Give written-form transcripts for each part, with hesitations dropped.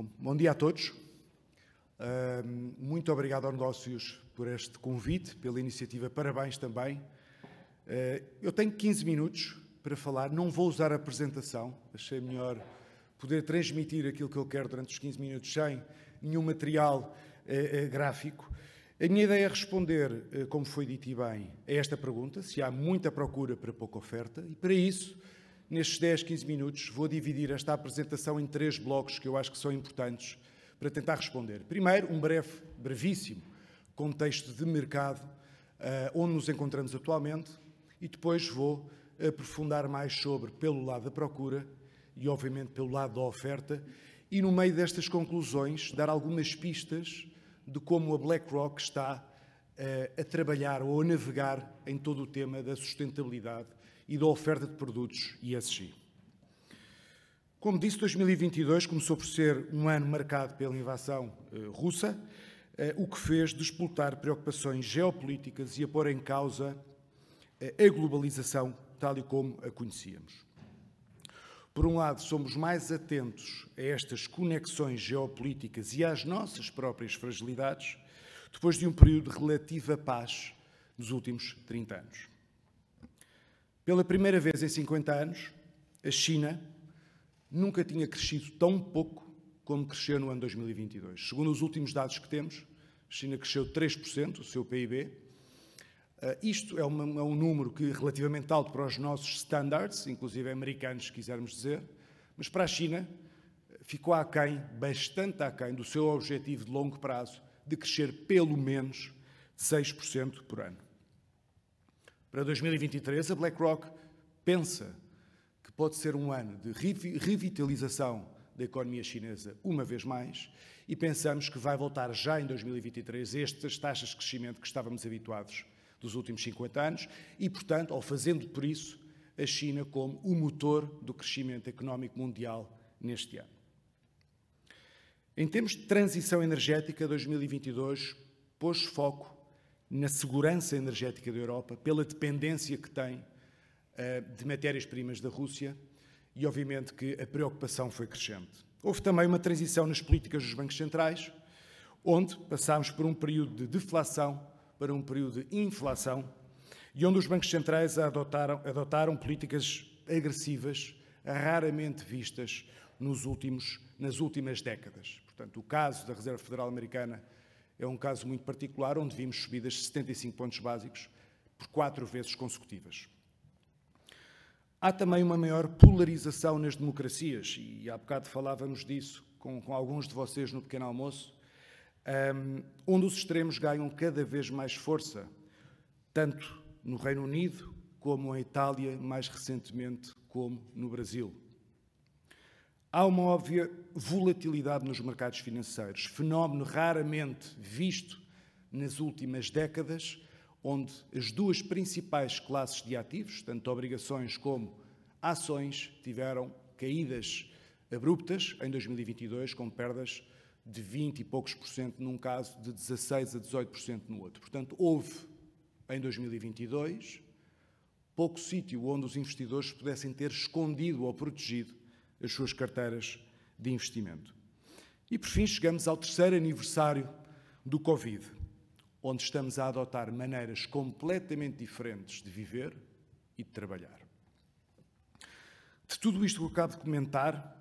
Bom dia a todos. Muito obrigado ao Negócios por este convite, pela iniciativa. Parabéns também. Eu tenho 15 minutos para falar. Não vou usar a apresentação. Achei melhor poder transmitir aquilo que eu quero durante os 15 minutos sem nenhum material gráfico. A minha ideia é responder, como foi dito e bem, a esta pergunta, se há muita procura para pouca oferta, e para isso, nestes 10, 15 minutos, vou dividir esta apresentação em 3 blocos que eu acho que são importantes para tentar responder. Primeiro, um brevíssimo contexto de mercado, onde nos encontramos atualmente, e depois vou aprofundar mais sobre, pelo lado da procura e, obviamente, pelo lado da oferta, e no meio destas conclusões, dar algumas pistas de como a BlackRock está a trabalhar ou a navegar em todo o tema da sustentabilidade e da oferta de produtos ESG. Como disse, 2022 começou por ser um ano marcado pela invasão russa, o que fez despoltar preocupações geopolíticas e a pôr em causa a globalização tal e como a conhecíamos. Por um lado, somos mais atentos a estas conexões geopolíticas e às nossas próprias fragilidades, depois de um período de relativa paz nos últimos 30 anos. Pela primeira vez em 50 anos, a China nunca tinha crescido tão pouco como cresceu no ano 2022. Segundo os últimos dados que temos, a China cresceu 3%, o seu PIB. Isto é um número que relativamente alto para os nossos standards, inclusive americanos, se quisermos dizer, mas para a China ficou aquém, bastante aquém, do seu objetivo de longo prazo de crescer pelo menos 6% por ano. Para 2023, a BlackRock pensa que pode ser um ano de revitalização da economia chinesa uma vez mais e pensamos que vai voltar já em 2023 estas taxas de crescimento que estávamos habituados dos últimos 50 anos e, portanto, ao fazendo por isso, a China como o motor do crescimento económico mundial neste ano. Em termos de transição energética, 2022 pôs foco na segurança energética da Europa, pela dependência que tem de matérias-primas da Rússia e, obviamente, que a preocupação foi crescente. Houve também uma transição nas políticas dos bancos centrais, onde passámos por um período de deflação para um período de inflação e onde os bancos centrais adotaram políticas agressivas raramente vistas nas últimas décadas. Portanto, o caso da Reserva Federal Americana é um caso muito particular, onde vimos subidas de 75 pontos básicos por 4 vezes consecutivas. Há também uma maior polarização nas democracias, e há bocado falávamos disso com alguns de vocês no pequeno almoço, onde os extremos ganham cada vez mais força, tanto no Reino Unido como em Itália, mais recentemente como no Brasil. Há uma óbvia volatilidade nos mercados financeiros, fenómeno raramente visto nas últimas décadas, onde as duas principais classes de ativos, tanto obrigações como ações, tiveram caídas abruptas em 2022, com perdas de 20 e poucos por cento num caso, de 16% a 18% no outro. Portanto, houve, em 2022, pouco sítio onde os investidores pudessem ter escondido ou protegido as suas carteiras de investimento. E, por fim, chegamos ao 3º aniversário do Covid, onde estamos a adotar maneiras completamente diferentes de viver e de trabalhar. De tudo isto que eu acabo de comentar,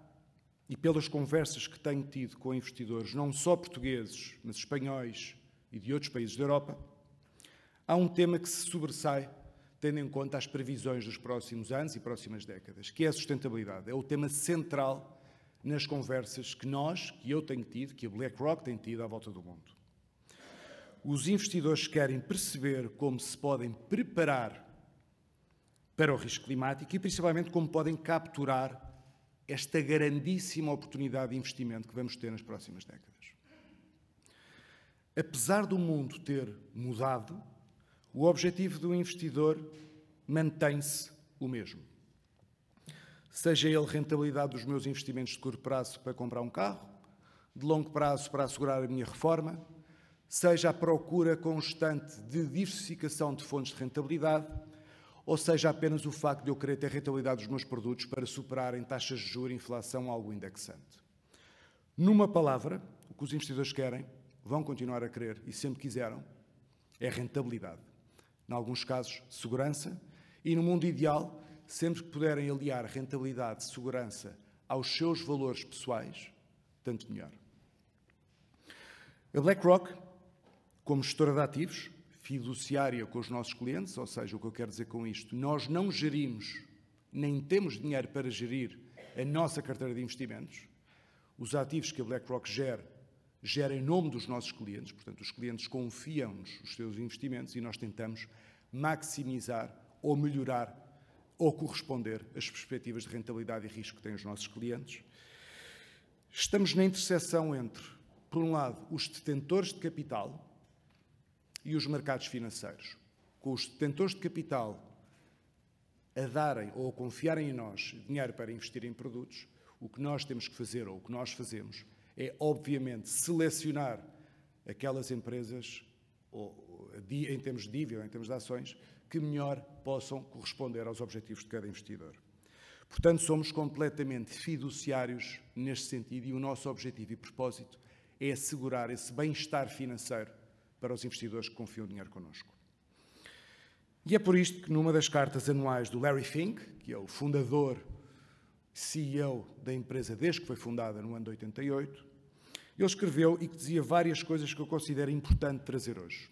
e pelas conversas que tenho tido com investidores, não só portugueses, mas espanhóis e de outros países da Europa, há um tema que se sobressai, tendo em conta as previsões dos próximos anos e próximas décadas, que é a sustentabilidade. É o tema central nas conversas que eu tenho tido, que a BlackRock tem tido à volta do mundo. Os investidores querem perceber como se podem preparar para o risco climático e, principalmente, como podem capturar esta grandíssima oportunidade de investimento que vamos ter nas próximas décadas. Apesar do mundo ter mudado, o objetivo do investidor mantém-se o mesmo. Seja ele rentabilidade dos meus investimentos de curto prazo para comprar um carro, de longo prazo para assegurar a minha reforma, seja a procura constante de diversificação de fontes de rentabilidade, ou seja apenas o facto de eu querer ter rentabilidade dos meus produtos para superarem taxas de juros e inflação algo indexante. Numa palavra, o que os investidores querem, vão continuar a querer e sempre quiseram, é rentabilidade. Em alguns casos, segurança. E no mundo ideal, sempre que puderem aliar rentabilidade e segurança aos seus valores pessoais, tanto melhor. A BlackRock, como gestora de ativos, fiduciária com os nossos clientes, ou seja, o que eu quero dizer com isto, nós não gerimos, nem temos dinheiro para gerir a nossa carteira de investimentos. Os ativos que a BlackRock gera em nome dos nossos clientes, portanto, os clientes confiam-nos os seus investimentos e nós tentamos maximizar ou melhorar ou corresponder às perspectivas de rentabilidade e risco que têm os nossos clientes. Estamos na interseção entre, por um lado, os detentores de capital e os mercados financeiros. Com os detentores de capital a darem ou a confiarem em nós dinheiro para investir em produtos, o que nós temos que fazer, ou o que nós fazemos, é, obviamente, selecionar aquelas empresas, em termos de dívida, em termos de ações, que melhor possam corresponder aos objetivos de cada investidor. Portanto, somos completamente fiduciários neste sentido e o nosso objetivo e propósito é assegurar esse bem-estar financeiro para os investidores que confiam dinheiro connosco. E é por isto que numa das cartas anuais do Larry Fink, que é o fundador, CEO da empresa desde que foi fundada no ano de 88, ele escreveu e que dizia várias coisas que eu considero importante trazer hoje.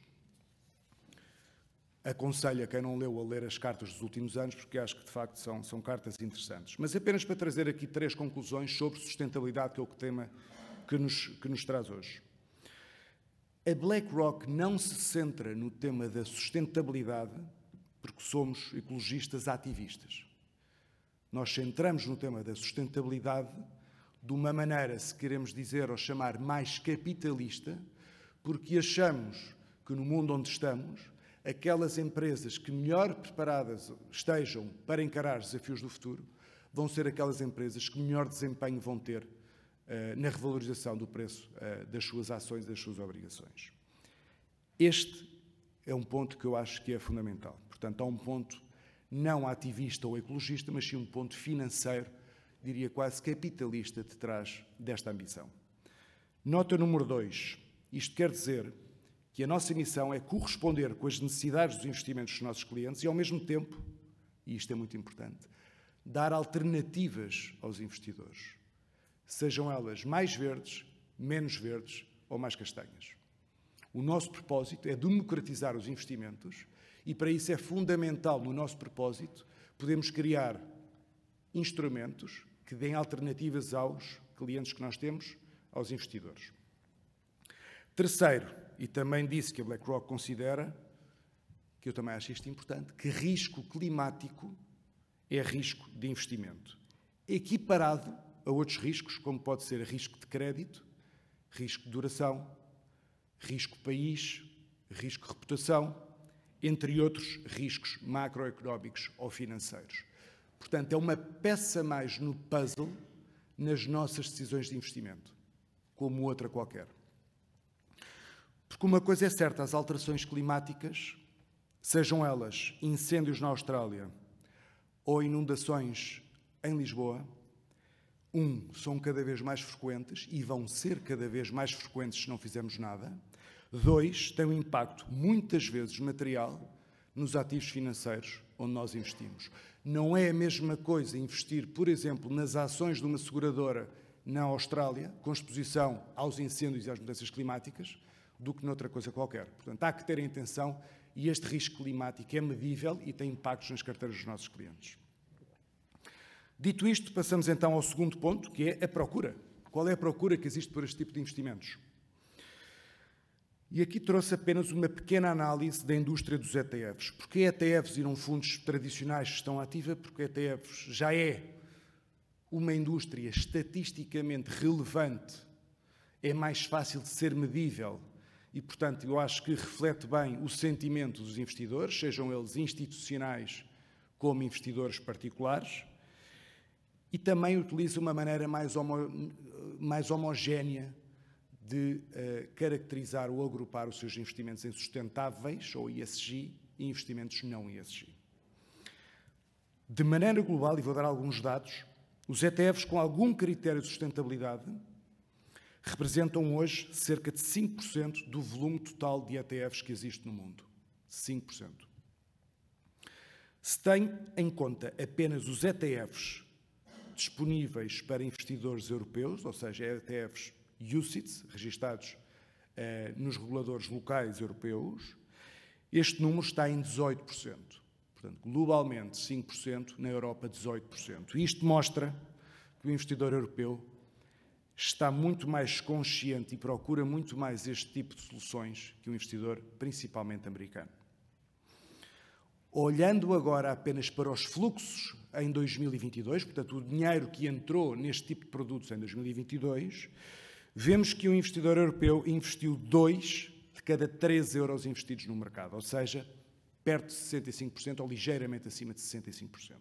Aconselho a quem não leu a ler as cartas dos últimos anos, porque acho que, de facto, são cartas interessantes. Mas apenas para trazer aqui 3 conclusões sobre sustentabilidade, que é o tema que nos traz hoje. A BlackRock não se centra no tema da sustentabilidade porque somos ecologistas ativistas. Nós centramos no tema da sustentabilidade de uma maneira, se queremos dizer ou chamar, mais capitalista, porque achamos que no mundo onde estamos, aquelas empresas que melhor preparadas estejam para encarar os desafios do futuro, vão ser aquelas empresas que melhor desempenho vão ter na revalorização do preço das suas ações e das suas obrigações. Este é um ponto que eu acho que é fundamental. Portanto, há um ponto não ativista ou ecologista, mas sim um ponto financeiro, diria quase capitalista, detrás desta ambição. Nota número 2. Isto quer dizer que a nossa missão é corresponder com as necessidades dos investimentos dos nossos clientes e, ao mesmo tempo, e isto é muito importante, dar alternativas aos investidores, sejam elas mais verdes, menos verdes ou mais castanhas. O nosso propósito é democratizar os investimentos e, para isso, é fundamental no nosso propósito podermos criar instrumentos que deem alternativas aos clientes que nós temos, aos investidores. Terceiro, e também disse que a BlackRock considera, que eu também acho isto importante, que risco climático é risco de investimento, equiparado a outros riscos, como pode ser risco de crédito, risco de duração, risco país, risco de reputação, entre outros riscos macroeconómicos ou financeiros. Portanto, é uma peça mais no puzzle nas nossas decisões de investimento, como outra qualquer. Porque uma coisa é certa, as alterações climáticas, sejam elas incêndios na Austrália ou inundações em Lisboa, são cada vez mais frequentes e vão ser cada vez mais frequentes se não fizermos nada. 2, têm um impacto, muitas vezes material, nos ativos financeiros onde nós investimos. Não é a mesma coisa investir, por exemplo, nas ações de uma seguradora na Austrália, com exposição aos incêndios e às mudanças climáticas, do que noutra coisa qualquer. Portanto, há que ter em atenção e este risco climático é medível e tem impactos nas carteiras dos nossos clientes. Dito isto, passamos então ao segundo ponto, que é a procura. Qual é a procura que existe por este tipo de investimentos? E aqui trouxe apenas uma pequena análise da indústria dos ETFs. Porque ETFs e não fundos tradicionais estão ativa? Porque ETFs já é uma indústria estatisticamente relevante, é mais fácil de ser medível e, portanto, eu acho que reflete bem o sentimento dos investidores, sejam eles institucionais como investidores particulares, e também utiliza uma maneira mais homogénea de caracterizar ou agrupar os seus investimentos em sustentáveis, ou ESG, e investimentos não ESG. De maneira global, e vou dar alguns dados, os ETFs com algum critério de sustentabilidade representam hoje cerca de 5% do volume total de ETFs que existe no mundo. 5%. Se tem em conta apenas os ETFs disponíveis para investidores europeus, ou seja, ETFs UCITS, registados nos reguladores locais europeus, este número está em 18%. Portanto, globalmente 5%, na Europa 18%. E isto mostra que o investidor europeu está muito mais consciente e procura muito mais este tipo de soluções que o investidor, principalmente americano. Olhando agora apenas para os fluxos em 2022, portanto, o dinheiro que entrou neste tipo de produtos em 2022, vemos que o investidor europeu investiu 2 de cada 3 euros investidos no mercado, ou seja, perto de 65% ou ligeiramente acima de 65%.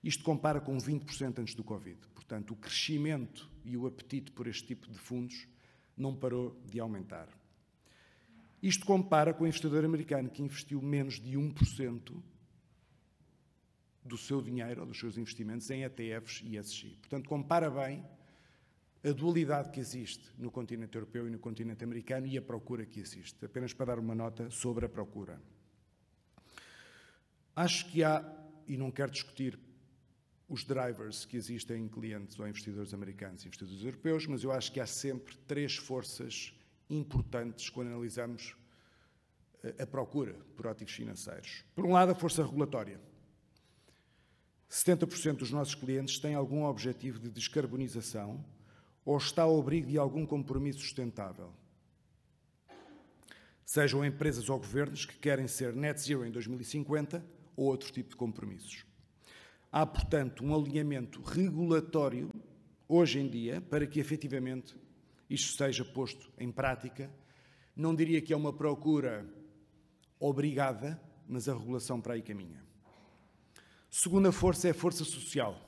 Isto compara com 20% antes do Covid. Portanto, o crescimento e o apetite por este tipo de fundos não parou de aumentar. Isto compara com o investidor americano, que investiu menos de 1% do seu dinheiro ou dos seus investimentos em ETFs e ESG. Portanto, compara bem a dualidade que existe no continente europeu e no continente americano e a procura que existe. Apenas para dar uma nota sobre a procura. Acho que há, e não quero discutir os drivers que existem em clientes ou investidores americanos e investidores europeus, mas eu acho que há sempre 3 forças importantes quando analisamos a procura por ativos financeiros. Por um lado, a força regulatória. 70% dos nossos clientes têm algum objetivo de descarbonização ou está ao abrigo de algum compromisso sustentável. Sejam empresas ou governos que querem ser net zero em 2050 ou outro tipo de compromissos. Há, portanto, um alinhamento regulatório, hoje em dia, para que, efetivamente, isto seja posto em prática. Não diria que é uma procura obrigada, mas a regulação para aí caminha. Segunda força é a força social.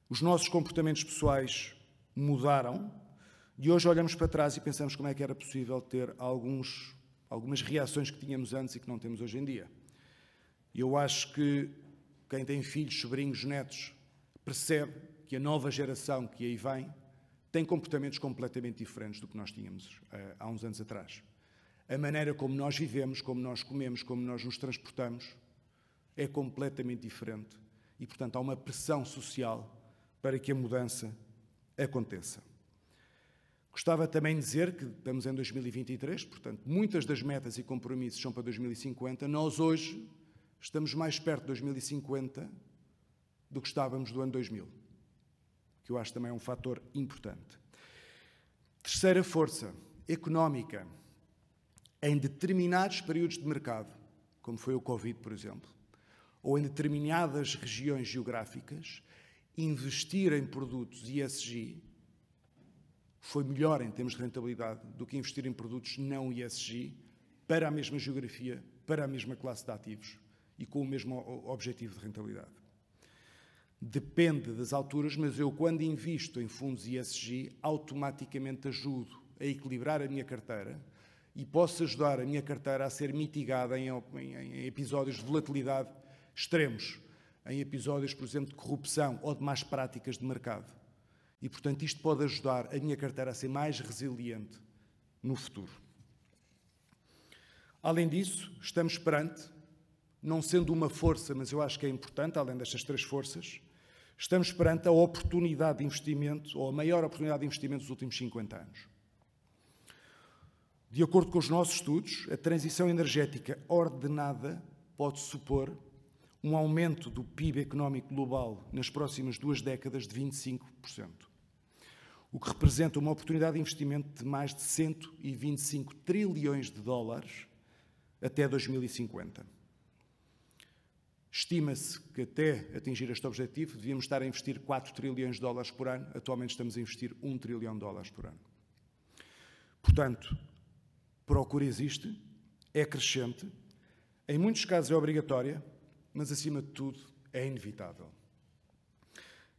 Os nossos comportamentos pessoais mudaram e hoje olhamos para trás e pensamos como é que era possível ter algumas reações que tínhamos antes e que não temos hoje em dia. Eu acho que quem tem filhos, sobrinhos, netos, percebe que a nova geração que aí vem tem comportamentos completamente diferentes do que nós tínhamos há uns anos atrás. A maneira como nós vivemos, como nós comemos, como nós nos transportamos, é completamente diferente. E, portanto, há uma pressão social para que a mudança aconteça. Gostava também de dizer que estamos em 2023, portanto, muitas das metas e compromissos são para 2050. Nós hoje estamos mais perto de 2050 do que estávamos do ano 2000. Que eu acho também é um fator importante. Terceira força, económica. Em determinados períodos de mercado, como foi o Covid, por exemplo, ou em determinadas regiões geográficas, investir em produtos ESG foi melhor em termos de rentabilidade do que investir em produtos não ESG para a mesma geografia, para a mesma classe de ativos e com o mesmo objetivo de rentabilidade. Depende das alturas, mas eu, quando invisto em fundos ESG, automaticamente ajudo a equilibrar a minha carteira e posso ajudar a minha carteira a ser mitigada em episódios de volatilidade extremos, em episódios, por exemplo, de corrupção ou de más práticas de mercado. E, portanto, isto pode ajudar a minha carteira a ser mais resiliente no futuro. Além disso, estamos perante, não sendo uma força, mas eu acho que é importante, além destas 3 forças, estamos perante a oportunidade de investimento, ou a maior oportunidade de investimento dos últimos 50 anos. De acordo com os nossos estudos, a transição energética ordenada pode supor um aumento do PIB económico global nas próximas 2 décadas de 25%, o que representa uma oportunidade de investimento de mais de 125 trilhões de dólares até 2050. Estima-se que até atingir este objetivo devíamos estar a investir 4 trilhões de dólares por ano, atualmente estamos a investir 1 trilhão de dólares por ano. Portanto, procura existe, é crescente, em muitos casos é obrigatória, mas acima de tudo é inevitável.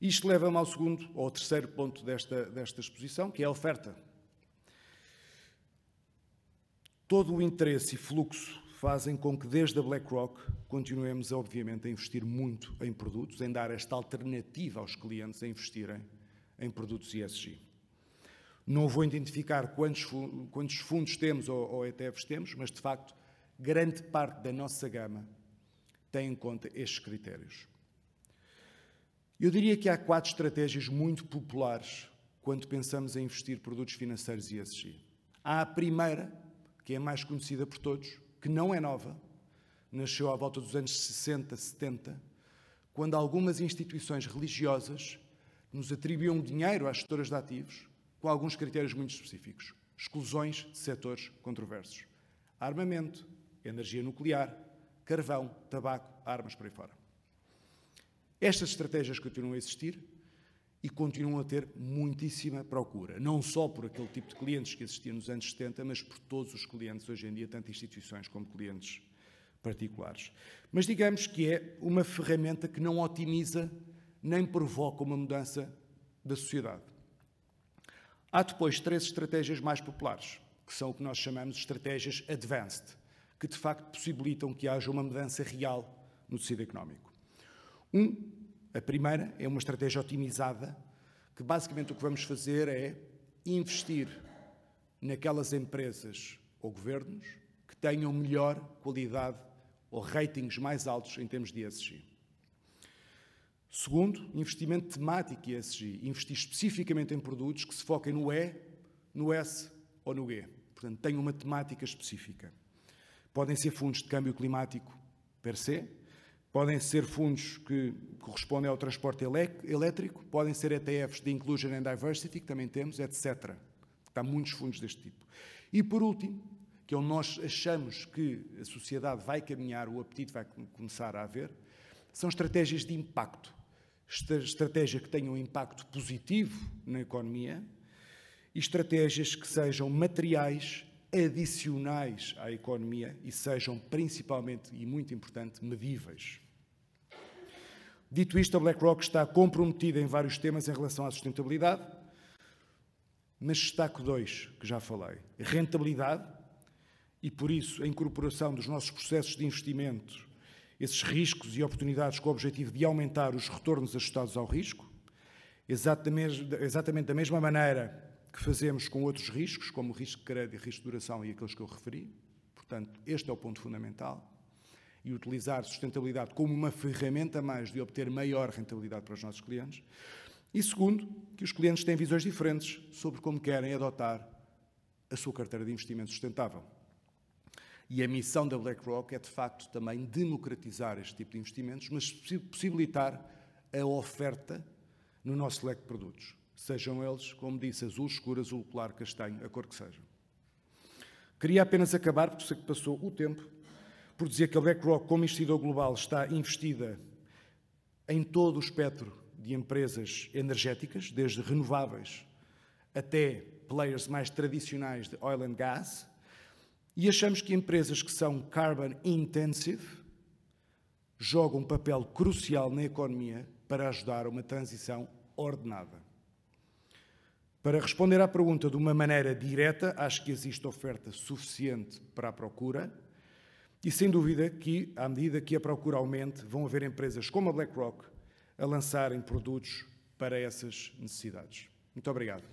Isto leva-me ao segundo ou ao terceiro ponto desta exposição, que é a oferta. Todo o interesse e fluxo fazem com que desde a BlackRock continuemos, obviamente, a investir muito em produtos, em dar esta alternativa aos clientes a investirem em produtos ESG. Não vou identificar quantos fundos temos ou ETFs temos, mas, de facto, grande parte da nossa gama tem em conta estes critérios. Eu diria que há 4 estratégias muito populares quando pensamos em investir produtos financeiros ESG. Há a primeira, que é a mais conhecida por todos, que não é nova, nasceu à volta dos anos 60, 70, quando algumas instituições religiosas nos atribuíam dinheiro às gestoras de ativos com alguns critérios muito específicos. Exclusões de setores controversos. Armamento, energia nuclear, carvão, tabaco, armas, por aí fora. Estas estratégias continuam a existir e continuam a ter muitíssima procura. Não só por aquele tipo de clientes que existia nos anos 70, mas por todos os clientes hoje em dia, tanto instituições como clientes particulares. Mas digamos que é uma ferramenta que não otimiza nem provoca uma mudança da sociedade. Há depois 3 estratégias mais populares, que são o que nós chamamos de estratégias advanced, que de facto possibilitam que haja uma mudança real no tecido económico. A primeira é uma estratégia otimizada, que basicamente o que vamos fazer é investir naquelas empresas ou governos que tenham melhor qualidade ou ratings mais altos em termos de ESG. Segundo, investimento temático ESG, investir especificamente em produtos que se foquem no E, no S ou no G. Portanto, tem uma temática específica. Podem ser fundos de câmbio climático per se, podem ser fundos que correspondem ao transporte elétrico, podem ser ETFs de Inclusion and Diversity, que também temos, etc. Há muitos fundos deste tipo. E, por último, que é onde nós achamos que a sociedade vai caminhar, o apetite vai começar a haver, são estratégias de impacto. Estratégias que tenham um impacto positivo na economia e estratégias que sejam materiais adicionais à economia e sejam principalmente, e muito importante, medíveis. Dito isto, a BlackRock está comprometida em vários temas em relação à sustentabilidade, mas destaco 2, que já falei. Rentabilidade e, por isso, a incorporação dos nossos processos de investimento, esses riscos e oportunidades com o objetivo de aumentar os retornos ajustados ao risco, exatamente da mesma maneira que fazemos com outros riscos, como o risco de crédito, risco de duração e aqueles que eu referi. Portanto, este é o ponto fundamental. E utilizar sustentabilidade como uma ferramenta a mais de obter maior rentabilidade para os nossos clientes. E segundo, que os clientes têm visões diferentes sobre como querem adotar a sua carteira de investimento sustentável. E a missão da BlackRock é, de facto, também democratizar este tipo de investimentos, mas possibilitar a oferta no nosso leque de produtos. Sejam eles, como disse, azul escuro, azul claro, castanho, a cor que seja. Queria apenas acabar, porque sei que passou o tempo, por dizer que a BlackRock, como investidor global, está investida em todo o espectro de empresas energéticas, desde renováveis até players mais tradicionais de oil and gas, e achamos que empresas que são carbon intensive jogam um papel crucial na economia para ajudar a uma transição ordenada. Para responder à pergunta de uma maneira direta, acho que existe oferta suficiente para a procura e, sem dúvida, que, à medida que a procura aumente, vão haver empresas como a BlackRock a lançarem produtos para essas necessidades. Muito obrigado.